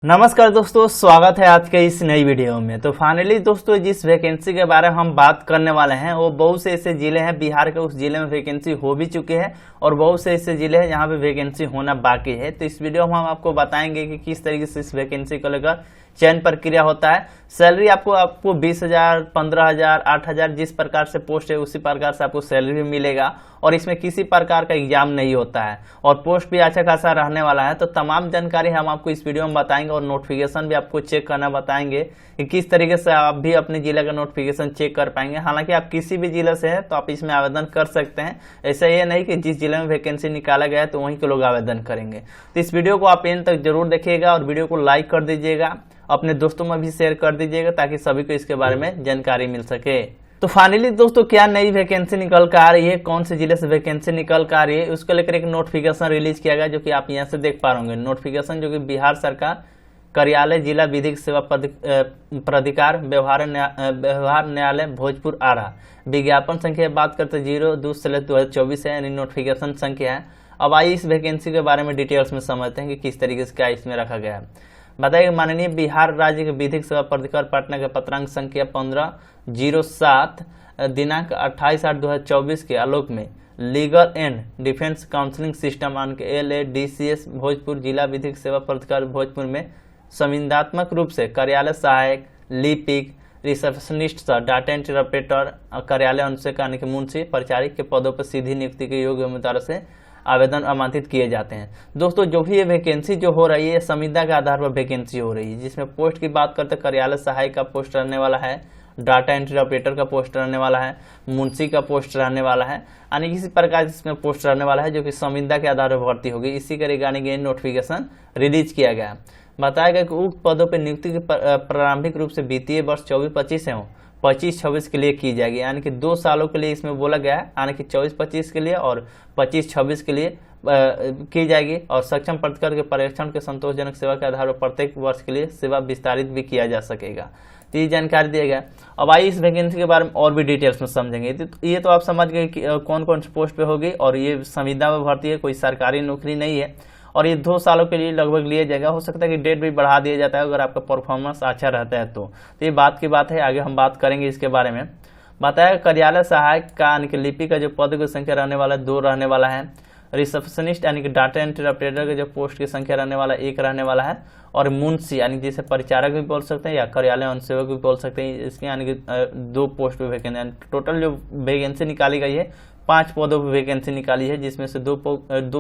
नमस्कार दोस्तों, स्वागत है आज के इस नई वीडियो में। तो फाइनली दोस्तों, जिस वैकेंसी के बारे में हम बात करने वाले हैं वो बहुत से ऐसे जिले हैं बिहार के, उस जिले में वैकेंसी हो भी चुके हैं और बहुत से ऐसे जिले हैं जहां पे वैकेंसी होना बाकी है। तो इस वीडियो में हम आपको बताएंगे कि किस तरीके से इस वैकेंसी को लेकर चयन प्रक्रिया होता है। सैलरी आपको 20,000, 15,000, 8,000 जिस प्रकार से पोस्ट है उसी प्रकार से आपको सैलरी भी मिलेगा और इसमें किसी प्रकार का एग्जाम नहीं होता है और पोस्ट भी अच्छा खासा रहने वाला है। तो तमाम जानकारी हम आपको इस वीडियो में बताएंगे और नोटिफिकेशन भी आपको चेक करना बताएंगे कि किस तरीके से आप भी अपने जिले का नोटिफिकेशन चेक कर पाएंगे। हालांकि आप किसी भी जिले से हैं तो आप इसमें आवेदन कर सकते हैं। ऐसा ये नहीं कि जिस जिले में वैकेंसी निकाला गया है तो वहीं के लोग आवेदन करेंगे। तो इस वीडियो को आप एंड तक जरूर देखिएगा और वीडियो को लाइक कर दीजिएगा, अपने दोस्तों में भी शेयर कर दीजिएगा ताकि सभी को इसके बारे में जानकारी मिल सके। तो फाइनली दोस्तों, क्या नई वैकेंसी निकल कर आ रही है, कौन से जिले से वैकेंसी निकल कर आ रही है, उसको लेकर एक नोटिफिकेशन रिलीज किया गया जो कि आप यहाँ से देख पा रहे होंगे। नोटिफिकेशन जो कि बिहार सरकार कार्यालय जिला विधिक सेवा प्राधिकार व्यवहार न्यायालय भोजपुर आरा, विज्ञापन संख्या बात करते 02/2024 है, यानी नोटिफिकेशन संख्या है। अब आइए इस वैकेंसी के बारे में डिटेल्स में समझते हैं कि किस तरीके से क्या इसमें रखा गया है। बताइए, माननीय बिहार राज्य के विधिक सेवा प्राधिकार पटना के पत्रांक संख्या 15/07 दिनांक 28/8/2024 के आलोक में legal and defence counselling system LADCS Bhojpur जिला विधिक सेवा प्राधिकार भोजपुर में संविदात्मक रूप से कार्यालय सहायक, लिपिक, रिसेप्शनिस्ट, डाटा एंट्री ऑपरेटर, कार्यालय अनुसेक यानी कि मुंशी, परिचारिक के पदों पर सीधी नियुक्ति के योग्य उम्मीदवारों से आवेदन आमंत्रित किए जाते हैं। दोस्तों, जो भी ये वैकेंसी जो हो रही है संविदा के आधार पर वैकेंसी हो रही है, जिसमें पोस्ट की बात करते कार्यालय सहायक का पोस्ट रहने वाला है, डाटा एंट्री ऑपरेटर का पोस्ट रहने वाला है, मुंशी का पोस्ट रहने वाला है, यानी किसी प्रकार इसमें पोस्ट रहने वाला है जो कि संविदा के आधार पर भर्ती होगी। इसी के रिगार्डिंग नोटिफिकेशन रिलीज किया गया। बताया गया कि उक्त पदों पर नियुक्ति की प्रारंभिक रूप से वित्तीय वर्ष 24-25 एवं 25-26 के लिए की जाएगी, यानी कि 2 सालों के लिए इसमें बोला गया है, यानी कि 24-25 के लिए और 25-26 के लिए की जाएगी। और सक्षम प्राधिकार के पर्यवेक्षण के संतोषजनक सेवा के आधार पर प्रत्येक वर्ष के लिए सेवा विस्तारित भी किया जा सकेगा। तो ये जानकारी दिया गया। अब आइए इस वैकेंसी के बारे में और भी डिटेल्स में समझेंगे। ये तो आप समझ गए कि कौन कौन सी पोस्ट पे होगी और ये संविदा में भर्ती है, कोई सरकारी नौकरी नहीं है और ये 2 सालों के लिए लगभग लिया जाएगा। हो सकता है कि डेट भी बढ़ा दिया जाता है अगर आपका परफॉर्मेंस अच्छा रहता है तो ये बात की बात है, आगे हम बात करेंगे इसके बारे में। बताया कार्यालय सहायक का यानी कि लिपि का जो पद की संख्या रहने वाला है 2 रहने वाला है। रिसेप्शनिस्ट यानी कि डाटा एंट्री ऑपरेटर के जो पोस्ट की संख्या रहने वाला 1 रहने वाला है। और मुंशी यानी जिसे परिचारक भी बोल सकते हैं या कार्यालय अनुसेवक भी बोल सकते हैं, इसके यानी कि 2 पोस्ट पे वैकेंसी। टोटल जो वैकेंसी निकाली गई है 5 पदों पर वैकेंसी निकाली है, जिसमें से 2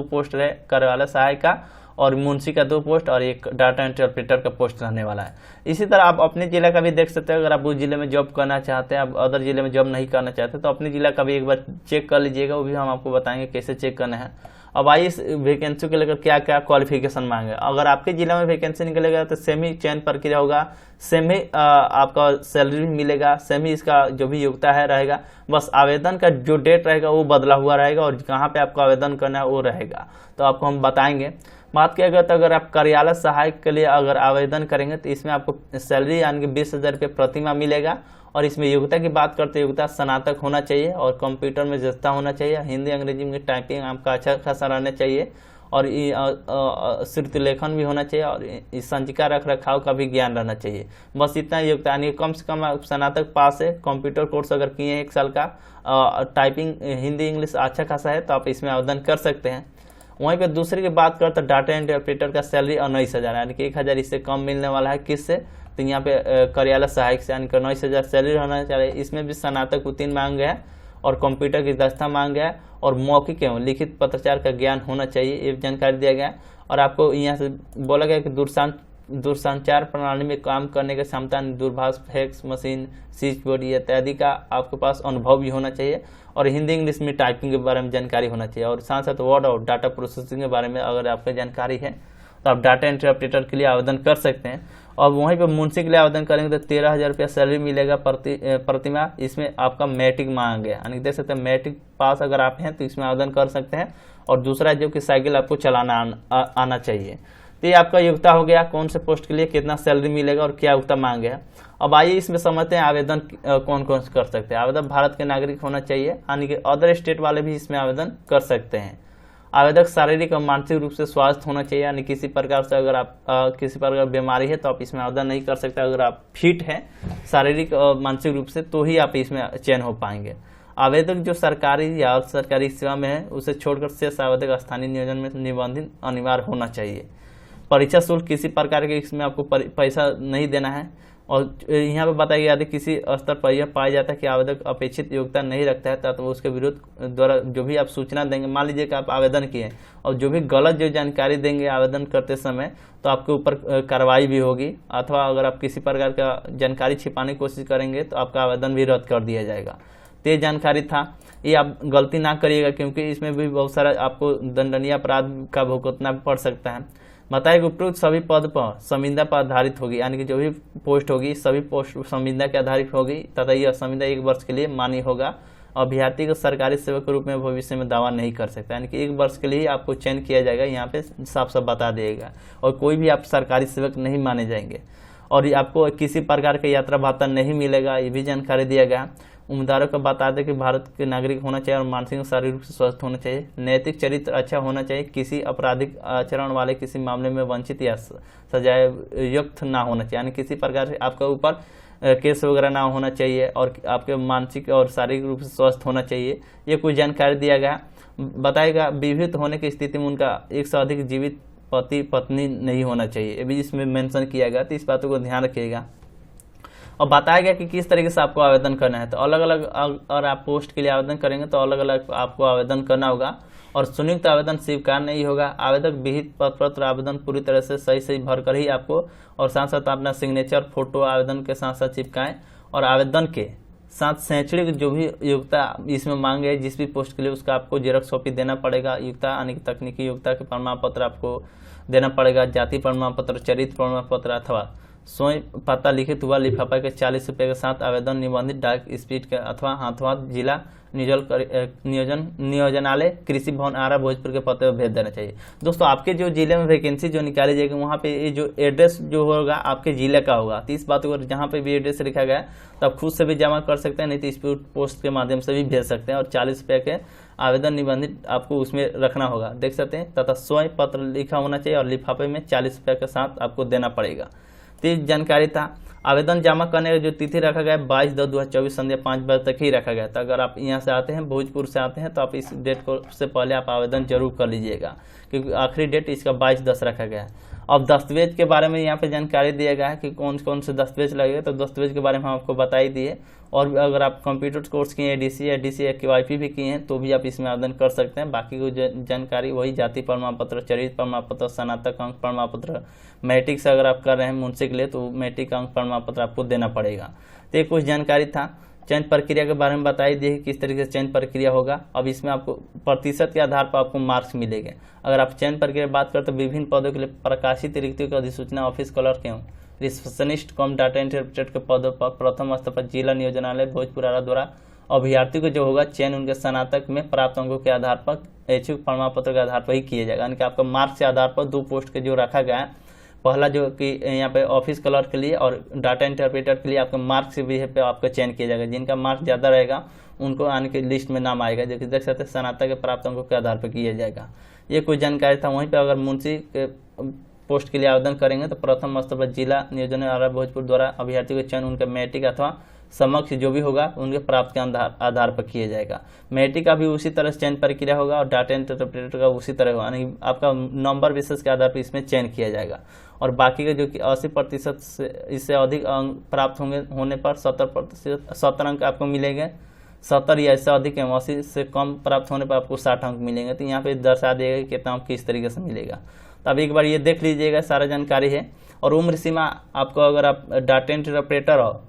पोस्ट रहे कार्यालय सहायक का और मुंशी का 2 पोस्ट और 1 डाटा एंट्री ऑपरेटर का पोस्ट रहने वाला है। इसी तरह आप अपने जिले का भी देख सकते हैं। अगर आप उस जिले में जॉब करना चाहते हैं, आप अदर जिले में जॉब नहीं करना चाहते तो अपने जिला का भी एक बार चेक कर लीजिएगा, वो भी हम आपको बताएंगे कैसे चेक करना है। अब आइए इस वैकेंसी को लेकर क्या क्या क्वालिफिकेशन मांगे। अगर आपके जिला में वैकेंसी निकलेगा तो सेम ही चयन प्रक्रिया होगा, सेम ही आपका सैलरी भी मिलेगा, सेम ही इसका जो भी योग्यता है रहेगा। बस आवेदन का जो डेट रहेगा वो बदला हुआ रहेगा और कहाँ पे आपको आवेदन करना है वो रहेगा, तो आपको हम बताएंगे। बात किया गया तो अगर आप कार्यालय सहायक के लिए अगर आवेदन करेंगे तो इसमें आपको सैलरी यानी कि 20,000 रुपये प्रति माह मिलेगा। और इसमें योग्यता की बात करते योग्यता स्नातक होना चाहिए और कंप्यूटर में दक्षता होना चाहिए, हिंदी अंग्रेजी में टाइपिंग आपका अच्छा खासा रहना चाहिए और श्रुति लेखन भी होना चाहिए और संचिका रख रखाव का भी ज्ञान रहना चाहिए। बस इतना योग्यता, यानी कम से कम आप स्नातक पास है, कंप्यूटर कोर्स अगर किए हैं 1 साल का, टाइपिंग हिंदी इंग्लिश अच्छा खासा है तो आप इसमें आवेदन कर सकते हैं। वहीं पे दूसरे की बात करते डाटा एंट्री ऑपरेटर का सैलरी 19,000 यानी कि 1,000 इससे कम मिलने वाला है। किससे? तो यहाँ पे कार्यालय सहायक से यानी कि 19,000 सैलरी रहना चाहिए। इसमें भी स्नातक उत्तीर्ण मांग गया है और कंप्यूटर की दक्षता मांग गया है और मौखिक एवं लिखित पत्राचार का ज्ञान होना चाहिए, ये जानकारी दिया गया। और आपको यहाँ से बोला गया कि दूरसंचार प्रणाली में काम करने की क्षमता, दूरभाष, फैक्स मशीन, स्विच बोर्ड इत्यादि का आपके पास अनुभव भी होना चाहिए और हिंदी इंग्लिश में टाइपिंग के बारे में जानकारी होना चाहिए और साथ साथ वर्ड और डाटा प्रोसेसिंग के बारे में अगर आपको जानकारी है तो आप डाटा एंट्री ऑपरेटर के लिए आवेदन कर सकते हैं। और वहीं पे मुंशी के लिए आवेदन करेंगे तो 13,000 रुपया सैलरी मिलेगा प्रति माह। इसमें आपका मैट्रिक मांगा गया, यानी देख सकते हैं मैट्रिक पास अगर आप हैं तो इसमें आवेदन कर सकते हैं। और दूसरा जो कि साइकिल आपको चलाना आना चाहिए। तो ये आपका योग्यता हो गया, कौन से पोस्ट के लिए कितना सैलरी मिलेगा और क्या योग्यता मांगे है। अब आइए इसमें समझते हैं आवेदन कौन कौन से कर सकते हैं। आवेदन भारत के नागरिक होना चाहिए, यानी कि अदर स्टेट वाले भी इसमें आवेदन कर सकते हैं। आवेदक शारीरिक और मानसिक रूप से स्वस्थ होना चाहिए, यानी किसी प्रकार से अगर आप किसी प्रकार बीमारी है तो आप इसमें आवेदन नहीं कर सकते। अगर आप फिट हैं शारीरिक और मानसिक रूप से तो ही आप इसमें चयन हो पाएंगे। आवेदक जो सरकारी या अर्ध सरकारी सेवा में है उसे छोड़कर शेष आवेदक स्थानीय नियोजन में निबंधित अनिवार्य होना चाहिए। परीक्षा शुल्क किसी प्रकार के इसमें आपको पैसा नहीं देना है। और यहाँ पे बताया गया यदि किसी स्तर पर यह पाया जाता है कि आवेदक अपेक्षित योग्यता नहीं रखता है तो उसके विरुद्ध द्वारा जो भी आप सूचना देंगे, मान लीजिए कि आप आवेदन किए और जो भी गलत जो जानकारी देंगे आवेदन करते समय तो आपके ऊपर कार्रवाई भी होगी, अथवा अगर आप किसी प्रकार का जानकारी छिपाने की कोशिश करेंगे तो आपका आवेदन भी रद्द कर दिया जाएगा। तो ये जानकारी था, ये आप गलती ना करिएगा क्योंकि इसमें भी बहुत सारा आपको दंडनीय अपराध का भुगतना पड़ सकता है। बताया कि उपरोक्त सभी पद पर संविदा पर आधारित होगी, यानी कि जो भी पोस्ट होगी सभी पोस्ट संविदा के आधारित होगी तथा यह संविदा 1 वर्ष के लिए मान्य होगा। अभ्यर्थी को सरकारी सेवक के रूप में भविष्य में दावा नहीं कर सकता, यानी कि 1 वर्ष के लिए आपको चयन किया जाएगा, यहाँ पे साफ साफ बता दिएगा। और कोई भी आप सरकारी सेवक नहीं माने जाएंगे और आपको किसी प्रकार का यात्रा भत्ता नहीं मिलेगा, ये भी जानकारी दिया गया। उम्मीदवारों को बता दें कि भारत के नागरिक होना चाहिए और मानसिक और शारीरिक रूप से स्वस्थ होना चाहिए। नैतिक चरित्र अच्छा होना चाहिए, किसी आपराधिक आचरण वाले किसी मामले में वंचित या सजाए युक्त ना होना चाहिए, यानी किसी प्रकार से आपके ऊपर केस वगैरह ना होना चाहिए और आपके मानसिक और शारीरिक रूप से स्वस्थ होना चाहिए। ये कुछ जानकारी दिया गया। बताएगा विवाहित होने की स्थिति में उनका एक से अधिक जीवित पति पत्नी नहीं होना चाहिए, ये भी इसमें मेंशन किया गया, तो इस बातों को ध्यान रखिएगा। और बताया गया कि किस तरीके से आपको आवेदन करना है। तो अलग अलग और आप पोस्ट के लिए आवेदन करेंगे तो अलग अलग आपको आवेदन करना होगा और संयुक्त आवेदन स्वीकार नहीं होगा। आवेदक विहित पत्र आवेदन पूरी तरह से सही भरकर ही आपको और साथ साथ अपना सिग्नेचर फोटो आवेदन के साथ साथ चिपकाएं और आवेदन के साथ शैक्षणिक जो भी योग्यता इसमें मांगे है जिस भी पोस्ट के लिए उसका आपको जेरॉक्स कॉपी देना पड़ेगा। योग्यता यानी कि तकनीकी योग्यता के प्रमाण पत्र आपको देना पड़ेगा। जाति प्रमाण पत्र, चरित्र प्रमाण पत्र अथवा स्वयं पता लिखित हुआ लिफाफा के 40 रुपये के साथ आवेदन निबंधित डाक स्पीड के अथवा हाथों जिला नियोजनालय कृषि भवन आरा भोजपुर के पते पर भेज देना चाहिए। दोस्तों आपके जो जिले में वैकेंसी जो निकाली जाएगी वहाँ पे ये जो एड्रेस जो होगा आपके जिले का होगा। तो इस बात को जहाँ पे भी एड्रेस लिखा गया है तो आप खुद से भी जमा कर सकते हैं, नहीं तो स्पीड पोस्ट के माध्यम से भी भेज सकते हैं और 40 रुपये के आवेदन निबंधित आपको उसमें रखना होगा, देख सकते हैं। तथा स्वयं पत्र लिखा होना चाहिए और लिफाफे में 40 रुपये के साथ आपको देना पड़ेगा। तो जानकारी था। आवेदन जमा करने का जो तिथि रखा गया है 22/10/2024 संध्या 5 बजे तक ही रखा गया था। अगर आप यहाँ से आते हैं भोजपुर से आते हैं तो आप इस डेट को से पहले आप आवेदन जरूर कर लीजिएगा क्योंकि आखिरी डेट इसका 22/10 रखा गया है। अब दस्तावेज के बारे में यहाँ पे जानकारी दिया गया है कि कौन कौन से दस्तावेज लगेगा, तो दस्तावेज के बारे में हम आपको बता ही दिए। और अगर आप कंप्यूटर कोर्स किए हैं, डीसी या QIP भी किए हैं तो भी आप इसमें आवेदन कर सकते हैं। बाकी को जानकारी वही जाति प्रमाण पत्र, चरित्र प्रमाण पत्र, स्नातक अंक प्रमाण पत्र, मैट्रिक से अगर आप कर रहे हैं मुंशी के लिए तो मैट्रिक अंक प्रमाण पत्र आपको देना पड़ेगा। तो ये कुछ जानकारी था। चयन प्रक्रिया के बारे में बताई दी है किस तरीके से चयन प्रक्रिया होगा। अब इसमें आपको प्रतिशत के आधार पर आपको मार्क्स मिलेंगे। अगर आप चयन प्रक्रिया की बात करें तो विभिन्न पदों के लिए प्रकाशित रिक्तियों की अधिसूचना ऑफिस क्लर्क एवं रिसेप्शनिस्ट कम डाटा इंटरप्रेटर के पदों पर प्रथम स्तर पर जिला नियोजनालय भोजपुर आरा द्वारा अभ्यर्थी को जो होगा चयन उनके स्नातक में प्राप्त अंकों के आधार पर ऐच्छिक प्रमाण पत्र के आधार पर ही किया जाएगा। यानी कि आपका मार्क्स के आधार पर 2 पोस्ट के जो रखा गया है, पहला जो कि यहाँ पे ऑफिस क्लर्क के लिए और डाटा इंटरप्रेटर के लिए आपके मार्क्स के भी पे आपका चयन किया जाएगा। जिनका मार्क्स ज़्यादा रहेगा उनको आने के लिस्ट में नाम आएगा, जो कि देख सकते हैं स्नातक के प्राप्त अंकों के आधार पर किया जाएगा। ये कुछ जानकारी था। वहीं पे अगर मुंशी के पोस्ट के लिए आवेदन करेंगे तो प्रथम स्तर पर जिला नियोजन आरा भोजपुर द्वारा अभ्यर्थी का चयन उनके मैट्रिक अथवा समक्ष जो भी होगा उनके प्राप्त के आधार पर किया जाएगा। मैट्रिक का भी उसी तरह से चयन प्रक्रिया होगा और डाटा इंटरप्रेटर का उसी तरह होगा, यानी आपका नंबर विशेष के आधार पर इसमें चयन किया जाएगा। और बाकी का जो कि 80% से इससे अधिक अंक प्राप्त होने पर 70 अंक आपको मिलेंगे। 70 या इससे अधिक 80 से कम प्राप्त होने पर आपको 60 अंक मिलेंगे। तो यहाँ पे दर्शा देगा कि कितना अंक किस तरीके से मिलेगा। तो अब एक बार ये देख लीजिएगा, सारा जानकारी है। और उम्र सीमा आपको अगर आप डाटा इंटरप्रेटर और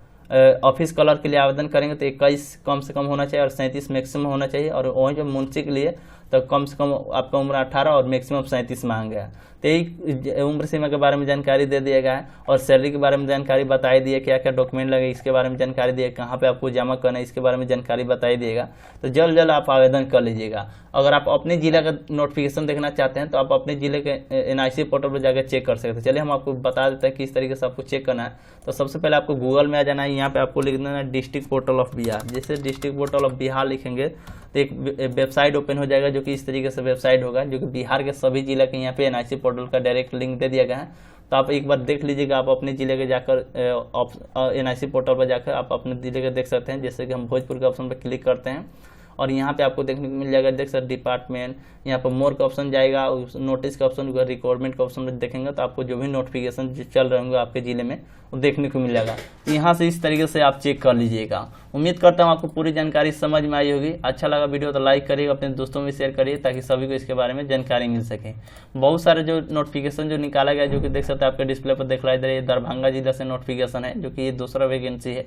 ऑफिस क्लर्क के लिए आवेदन करेंगे तो 21 कम से कम होना चाहिए और 37 मैक्सिमम होना चाहिए। और वहीं जो मुंशी के लिए तो कम से कम आपका उम्र 18 और मैक्सिमम 37 मांग गया। तो यही उम्र सीमा के बारे में जानकारी दे दिया गया है। और सैलरी के बारे में जानकारी बताई दी है, क्या क्या डॉक्यूमेंट लगे इसके बारे में जानकारी दी है, कहाँ पे आपको जमा करना है इसके बारे में जानकारी बताई देगा। तो जल्द आप आवेदन कर लीजिएगा। अगर आप अपने जिले का नोटिफिकेशन देखना चाहते हैं तो आप अपने जिले के NIC पोर्टल पर जाकर चेक कर सकते हैं। चलिए हम आपको बता देते हैं किस तरीके से आपको चेक करना है। तो सबसे पहले आपको गूगल में आ जाना है। यहाँ पे आपको लिख देना है डिस्ट्रिक्ट पोर्टल ऑफ बिहार। जैसे डिस्ट्रिक्ट पोर्टल ऑफ बिहार लिखेंगे तो एक वेबसाइट ओपन हो जाएगा, जो कि इस तरीके से वेबसाइट होगा, जो कि बिहार के सभी जिला के यहाँ पे एनआईसी पोर्टल का डायरेक्ट लिंक दे दिया गया है। तो आप एक बार देख लीजिएगा, आप अपने जिले के जाकर एनआईसी पोर्टल पर जाकर आप अपने जिले के देख सकते हैं। जैसे कि हम भोजपुर के ऑप्शन पर क्लिक करते हैं और यहाँ पे आपको देखने को मिल जाएगा, देख सकते डिपार्टमेंट, यहाँ पर मोर का ऑप्शन जाएगा, नोटिस का ऑप्शन होगा, रिक्वायरमेंट का ऑप्शन देखेंगे तो आपको जो भी नोटिफिकेशन जो चल रहे होंगे आपके जिले में वो देखने को मिल जाएगा। तो यहाँ से इस तरीके से आप चेक कर लीजिएगा। उम्मीद करता हूँ आपको पूरी जानकारी समझ में आई होगी। अच्छा लगा वीडियो तो लाइक करिएगा, अपने दोस्तों में शेयर करिए ताकि सभी को इसके बारे में जानकारी मिल सके। बहुत सारे जो नोटिफिकेशन जो निकाला गया, जो कि देख सकते हैं आपके डिस्प्ले पर दिखलाई दे रही है, दरभंगा जिला से नोटिफिकेशन है, जो कि ये दूसरा वैकेंसी है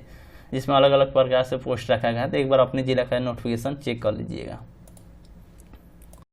जिसमें अलग अलग प्रकार से पोस्ट रखा गया है। तो एक बार अपने जिला का नोटिफिकेशन चेक कर लीजिएगा।